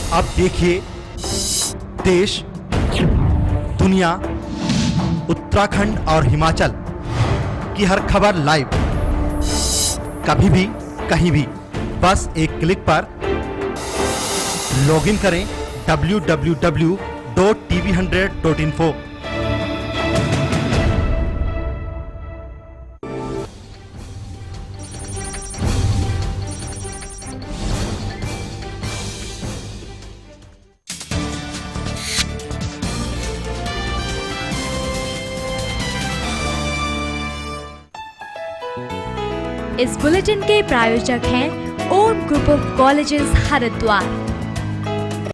अब देखिए देश, दुनिया, उत्तराखंड और हिमाचल की हर खबर लाइव, कभी भी कहीं भी, बस एक क्लिक पर। लॉगिन करें www.tv100.info। इस बुलेटिन के प्रायोजक हैं ओम ग्रुप ऑफ कॉलेजेस हरिद्वार।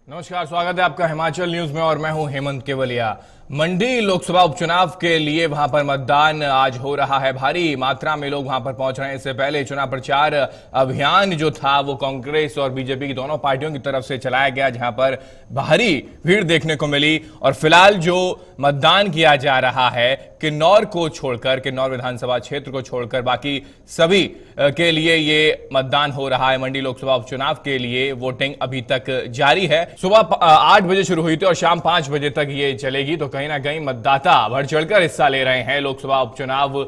नमस्कार, स्वागत है आपका हिमाचल न्यूज में और मैं हूं हेमंत केवलिया। मंडी लोकसभा उपचुनाव के लिए वहां पर मतदान आज हो रहा है। भारी मात्रा में लोग वहां पर पहुंच रहे हैं। इससे पहले चुनाव प्रचार अभियान जो था वो कांग्रेस और बीजेपी की दोनों पार्टियों की तरफ से चलाया गया, जहां पर भारी भीड़ देखने को मिली। और फिलहाल जो मतदान किया जा रहा है किन्नौर को छोड़कर, किन्नौर विधानसभा क्षेत्र को छोड़कर बाकी सभी के लिए ये मतदान हो रहा है। मंडी लोकसभा उपचुनाव के लिए वोटिंग अभी तक जारी है। सुबह 8 बजे शुरू हुई थी और शाम 5 बजे तक ये चलेगी। तो कहीं ना कहीं मतदाता बढ़ चढ़कर हिस्सा ले रहे हैं लोकसभा उपचुनाव।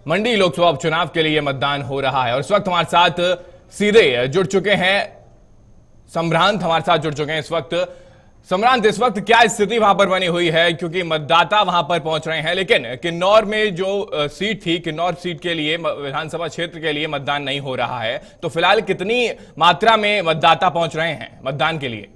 मंडी लोकसभा उपचुनाव के लिए मतदान हो रहा है और इस वक्त हमारे साथ सीधे जुड़ चुके हैं सम्भ्रांत, हमारे साथ जुड़ चुके हैं इस वक्त। सम्भ्रांत, इस वक्त क्या स्थिति वहां पर बनी हुई है, क्योंकि मतदाता वहां पर पहुंच रहे हैं लेकिन किन्नौर में जो सीट थी, किन्नौर सीट के लिए, विधानसभा क्षेत्र के लिए मतदान नहीं हो रहा है। तो फिलहाल कितनी मात्रा में मतदाता पहुंच रहे हैं मतदान के लिए?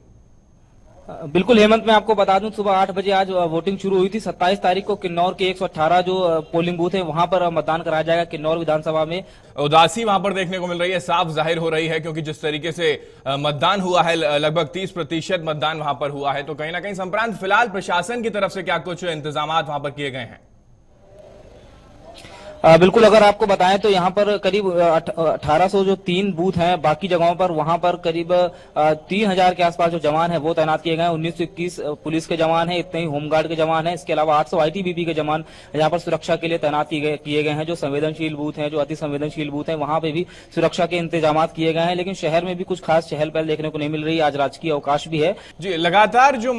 बिल्कुल हेमंत, मैं आपको बता दूं सुबह 8 बजे आज वोटिंग शुरू हुई थी। 27 तारीख को किन्नौर के 118 जो पोलिंग बूथ है वहां पर मतदान कराया जाएगा किन्नौर विधानसभा में। उदासी वहां पर देखने को मिल रही है, साफ जाहिर हो रही है, क्योंकि जिस तरीके से मतदान हुआ है, लगभग 30% मतदान वहां पर हुआ है। तो कहीं ना कहीं संप्रांत फिलहाल प्रशासन की तरफ से क्या कुछ इंतजाम वहां पर किए गए हैं? बिल्कुल, अगर आपको बताएं तो यहाँ पर करीब 1800 जो 3 बूथ हैं, बाकी जगहों पर वहां पर करीब 3000 के आसपास जो जवान है वो तैनात किए गए हैं। 1921 पुलिस के जवान हैं, इतने ही होमगार्ड के जवान हैं। इसके अलावा 800 आईटीबीपी के जवान यहाँ पर सुरक्षा के लिए तैनात किए गए हैं। जो संवेदनशील बूथ हैं, जो अति संवेदनशील बूथ हैं, वहां पे भी सुरक्षा के इंतजाम किए गए हैं। लेकिन शहर में भी कुछ खास चहल पहल देखने को नहीं मिल रही। आज राजकीय अवकाश भी है जी। लगातार जो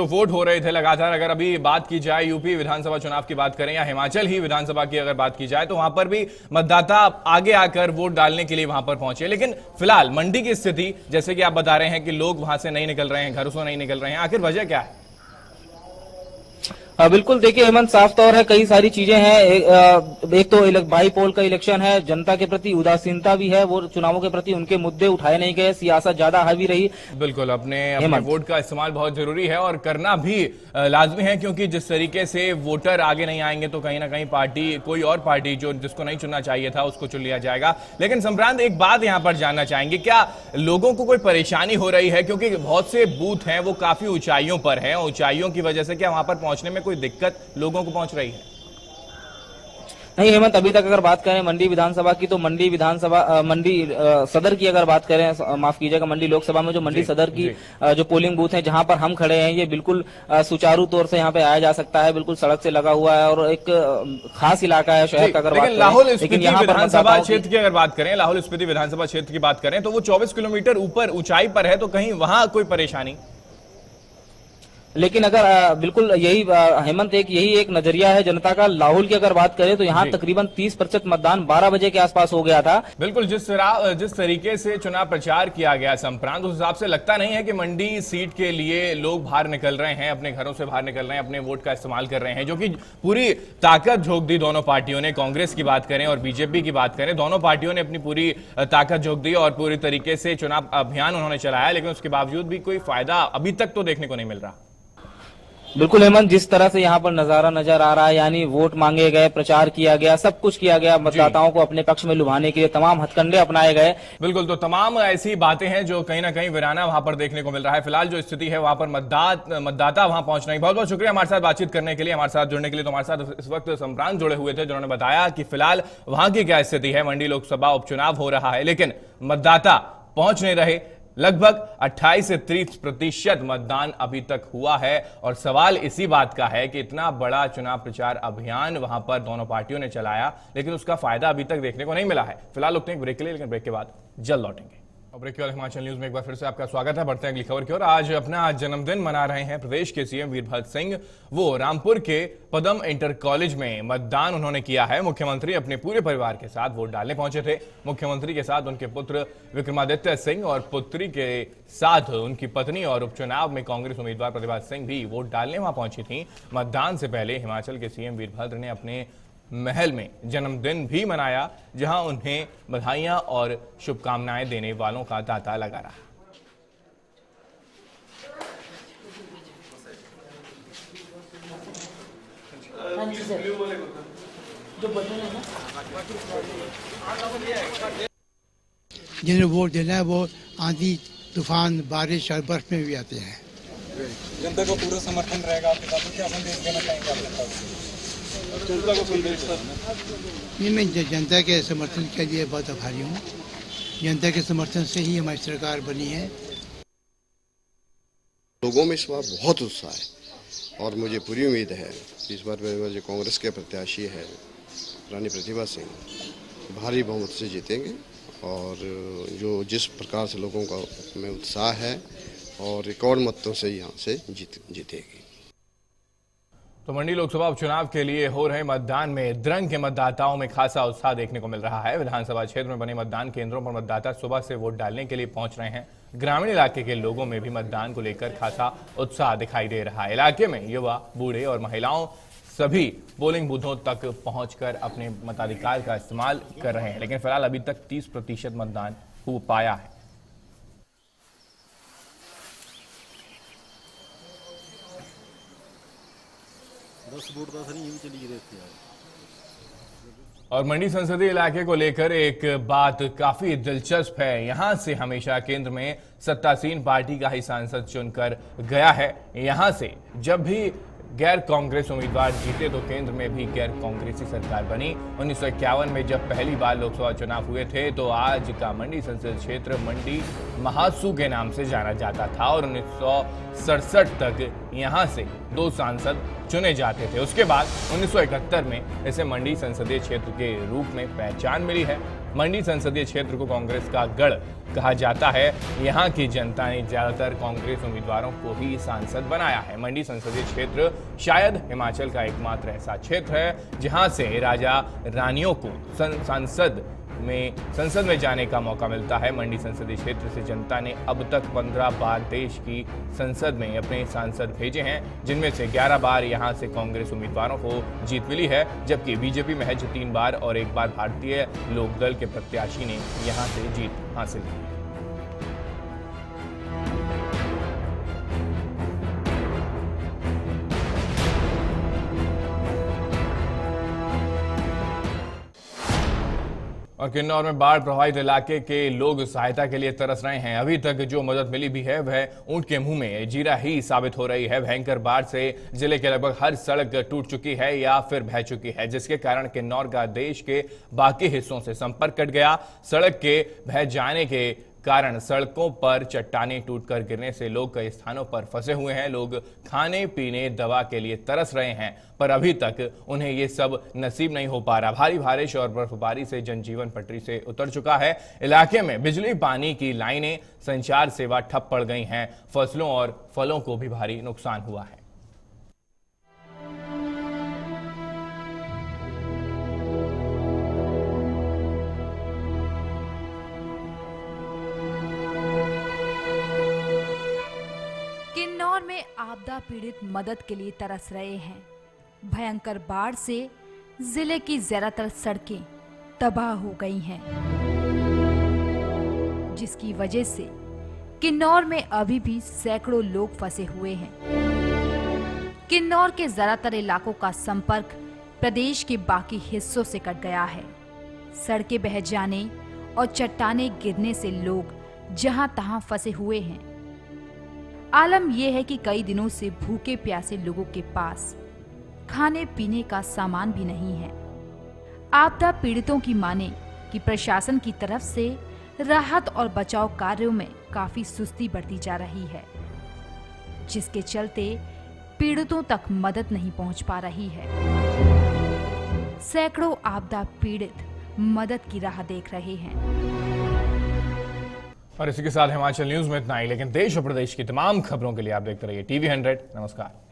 वोट हो रहे थे, लगातार अगर अभी बात की जाए यूपी विधानसभा चुनाव की बात करें या हिमाचल ही विधानसभा की अगर बात की जाए, तो वहां पर भी मतदाता आगे आकर वोट डालने के लिए वहां पर पहुंचे। लेकिन फिलहाल मंडी की स्थिति, जैसे कि आप बता रहे हैं कि लोग वहां से नहीं निकल रहे हैं, घरों से नहीं निकल रहे हैं, आखिर वजह क्या है? बिल्कुल, देखिए हेमंत, साफ तौर है कई सारी चीजें हैं। एक तो बाई पोल का इलेक्शन है, जनता के प्रति उदासीनता भी है, वो चुनावों के प्रति उनके मुद्दे उठाए नहीं गए, सियासत ज्यादा हावी रही। बिल्कुल, अपने वोट का इस्तेमाल बहुत जरूरी है और करना भी लाजमी है, क्योंकि जिस तरीके से वोटर आगे नहीं आएंगे तो कहीं ना कहीं पार्टी, कोई और पार्टी जो जिसको नहीं चुनना चाहिए था उसको चुन लिया जाएगा। लेकिन संप्रांत, एक बात यहां पर जानना चाहेंगे, क्या लोगों को कोई परेशानी हो रही है? क्योंकि बहुत से बूथ हैं वो काफी ऊंचाइयों पर हैं, ऊंचाइयों की वजह से क्या वहां पर पहुंचने में कोई दिक्कत लोगों को पहुंच रही है? नहीं हेमंत, अभी तक अगर बात करें मंडी विधानसभा की तो मंडी विधानसभा, मंडी सदर की अगर बात करें, माफ कीजिएगा, मंडी लोकसभा में जो मंडी सदर की जो पोलिंग बूथ है जहां पर हम खड़े हैं, ये बिल्कुल सुचारू तौर से यहां पे आया जा सकता है। बिल्कुल सड़क से लगा हुआ है और एक खास इलाका है शहर का। अगर बात लाहौल स्पीति विधानसभा क्षेत्र की अगर बात करें, लाहौल स्पीति विधानसभा क्षेत्र की बात करें तो वो 24 किलोमीटर ऊपर ऊंचाई पर है, तो कहीं वहां कोई परेशानी? लेकिन अगर बिल्कुल यही हेमंत, यही एक नजरिया है जनता का। लाहौल की अगर बात करें तो यहाँ तकरीबन 30% मतदान 12 बजे के आसपास हो गया था। बिल्कुल, जिस तरीके से चुनाव प्रचार किया गया संप्रांत, उस हिसाब से लगता नहीं है कि मंडी सीट के लिए लोग बाहर निकल रहे हैं, अपने घरों से बाहर निकल रहे हैं, अपने वोट का इस्तेमाल कर रहे हैं, जो कि पूरी ताकत झोंक दी दोनों पार्टियों ने। कांग्रेस की बात करें और बीजेपी की बात करें, दोनों पार्टियों ने अपनी पूरी ताकत झोंक दी और पूरी तरीके से चुनाव अभियान उन्होंने चलाया, लेकिन उसके बावजूद भी कोई फायदा अभी तक तो देखने को नहीं मिल रहा। बिल्कुल हेमंत, जिस तरह से यहाँ पर नजारा नजर आ रहा है, यानी वोट मांगे गए, प्रचार किया गया, सब कुछ किया गया मतदाताओं को अपने पक्ष में लुभाने के लिए, तमाम हथकंडे अपनाए गए। बिल्कुल, तो तमाम ऐसी बातें हैं जो कहीं ना कहीं वीराना वहां पर देखने को मिल रहा है। फिलहाल जो स्थिति है वहां पर मतदाता वहां पहुंच रहे हैं। बहुत बहुत शुक्रिया हमारे साथ बातचीत करने के लिए, हमारे साथ जुड़ने के लिए। तो हमारे साथ इस वक्त संप्रांत जुड़े हुए थे, जिन्होंने बताया कि फिलहाल वहां की क्या स्थिति है। मंडी लोकसभा उपचुनाव हो रहा है लेकिन मतदाता पहुंच नहीं रहे। लगभग 28 से 30% मतदान अभी तक हुआ है और सवाल इसी बात का है कि इतना बड़ा चुनाव प्रचार अभियान वहां पर दोनों पार्टियों ने चलाया, लेकिन उसका फायदा अभी तक देखने को नहीं मिला है। फिलहाल रुकते हैं ब्रेक के लिए, लेकिन ब्रेक के बाद जल्द लौटेंगे। ब्रेक के बाद हिमाचल न्यूज में एक बार फिर से आपका स्वागत है। बढ़ते हैं अगली खबर की ओर। आज अपना जन्मदिन मना रहे हैं प्रदेश के सीएम वीरभद्र सिंह। वो रामपुर के पदम इंटर कॉलेज में मतदान उन्होंने किया है। मुख्यमंत्री अपने पूरे परिवार के साथ वोट डालने पहुंचे थे। मुख्यमंत्री के साथ उनके पुत्र विक्रमादित्य सिंह और पुत्री के साथ उनकी पत्नी और उपचुनाव में कांग्रेस उम्मीदवार प्रतिभा सिंह भी वोट डालने वहां पहुंची थी। मतदान से पहले हिमाचल के सीएम वीरभद्र ने अपने महल में जन्मदिन भी मनाया, जहां उन्हें बधाइयां और शुभकामनाएं देने वालों का तांता लगा रहा। जिन्हें वोट देना है वो आंधी तूफान बारिश और बर्फ में भी आते हैं। जनता का पूरा समर्थन रहेगा आपके साथ, क्या संदेश देना चाहेंगे आप जनता को? जनता को संदेश मैं जनता के समर्थन के लिए बहुत आभारी हूँ। जनता के समर्थन से ही हमारी सरकार बनी है। लोगों में इस बार बहुत उत्साह है और मुझे पूरी उम्मीद है कि इस बार जो कांग्रेस के प्रत्याशी है रानी प्रतिभा सिंह भारी बहुमत से जीतेंगे और जो जिस प्रकार से लोगों का में उत्साह है और रिकॉर्ड मतों से यहाँ से जीतेगी। तो मंडी लोकसभा उपचुनाव के लिए हो रहे मतदान में द्रंग के मतदाताओं में खासा उत्साह देखने को मिल रहा है। विधानसभा क्षेत्र में बने मतदान केंद्रों पर मतदाता सुबह से वोट डालने के लिए पहुंच रहे हैं। ग्रामीण इलाके के लोगों में भी मतदान को लेकर खासा उत्साह दिखाई दे रहा है। इलाके में युवा, बूढ़े और महिलाओं सभी पोलिंग बूथों तक पहुंचकर अपने मताधिकार का इस्तेमाल कर रहे हैं, लेकिन फिलहाल अभी तक 30% मतदान हो पाया है। और मंडी संसदीय इलाके को लेकर एक बात काफी दिलचस्प है। यहां से हमेशा केंद्र में सत्तासीन पार्टी का ही सांसद चुनकर गया है। यहां से जब भी गैर कांग्रेस उम्मीदवार जीते तो केंद्र में भी गैर कांग्रेसी सरकार बनी। 1951 में जब पहली बार लोकसभा चुनाव हुए थे तो आज का मंडी संसदीय क्षेत्र मंडी महासू के नाम से जाना जाता था और 1967 तक यहां से 2 सांसद चुने जाते थे। उसके बाद 1971 में इसे मंडी संसदीय क्षेत्र के रूप में पहचान मिली है। मंडी संसदीय क्षेत्र को कांग्रेस का गढ़ कहा जाता है। यहां की जनता ने ज्यादातर कांग्रेस उम्मीदवारों को ही सांसद बनाया है। मंडी संसदीय क्षेत्र शायद हिमाचल का एकमात्र ऐसा क्षेत्र है जहां से राजा रानियों को संसद में जाने का मौका मिलता है। मंडी संसदीय क्षेत्र से जनता ने अब तक 15 बार देश की संसद में अपने सांसद भेजे हैं, जिनमें से 11 बार यहां से कांग्रेस उम्मीदवारों को जीत मिली है, जबकि बीजेपी महज 3 बार और 1 बार भारतीय लोकदल के प्रत्याशी ने यहां से जीत हासिल की। और किन्नौर में बाढ़ प्रभावित इलाके के लोग सहायता के लिए तरस रहे हैं। अभी तक जो मदद मिली भी है वह ऊंट के मुंह में जीरा ही साबित हो रही है। भयंकर बाढ़ से जिले के लगभग हर सड़क टूट चुकी है या फिर बह चुकी है, जिसके कारण किन्नौर का देश के बाकी हिस्सों से संपर्क कट गया। सड़क के बह जाने के कारण सड़कों पर चट्टानें टूटकर गिरने से लोग कई स्थानों पर फंसे हुए हैं। लोग खाने पीने दवा के लिए तरस रहे हैं, पर अभी तक उन्हें ये सब नसीब नहीं हो पा रहा। भारी बारिश और बर्फबारी से जनजीवन पटरी से उतर चुका है। इलाके में बिजली, पानी की लाइनें, संचार सेवा ठप पड़ गई हैं। फसलों और फलों को भी भारी नुकसान हुआ है। किन्नौर में आपदा पीड़ित मदद के लिए तरस रहे हैं। भयंकर बाढ़ से जिले की ज्यादातर सड़कें तबाह हो गई हैं, जिसकी वजह से किन्नौर में अभी भी सैकड़ों लोग फंसे हुए हैं। किन्नौर के ज्यादातर इलाकों का संपर्क प्रदेश के बाकी हिस्सों से कट गया है। सड़कें बह जाने और चट्टानें गिरने से लोग जहां तहां फंसे हुए हैं। आलम यह है कि कई दिनों से भूखे प्यासे लोगों के पास खाने पीने का सामान भी नहीं है। आपदा पीड़ितों की माने कि प्रशासन की तरफ से राहत और बचाव कार्यों में काफी सुस्ती बरती जा रही है, जिसके चलते पीड़ितों तक मदद नहीं पहुंच पा रही है। सैकड़ों आपदा पीड़ित मदद की राह देख रहे हैं। और इसी के साथ हिमाचल न्यूज में इतना ही, लेकिन देश और प्रदेश की तमाम खबरों के लिए आप देखते रहिए TV 100। नमस्कार।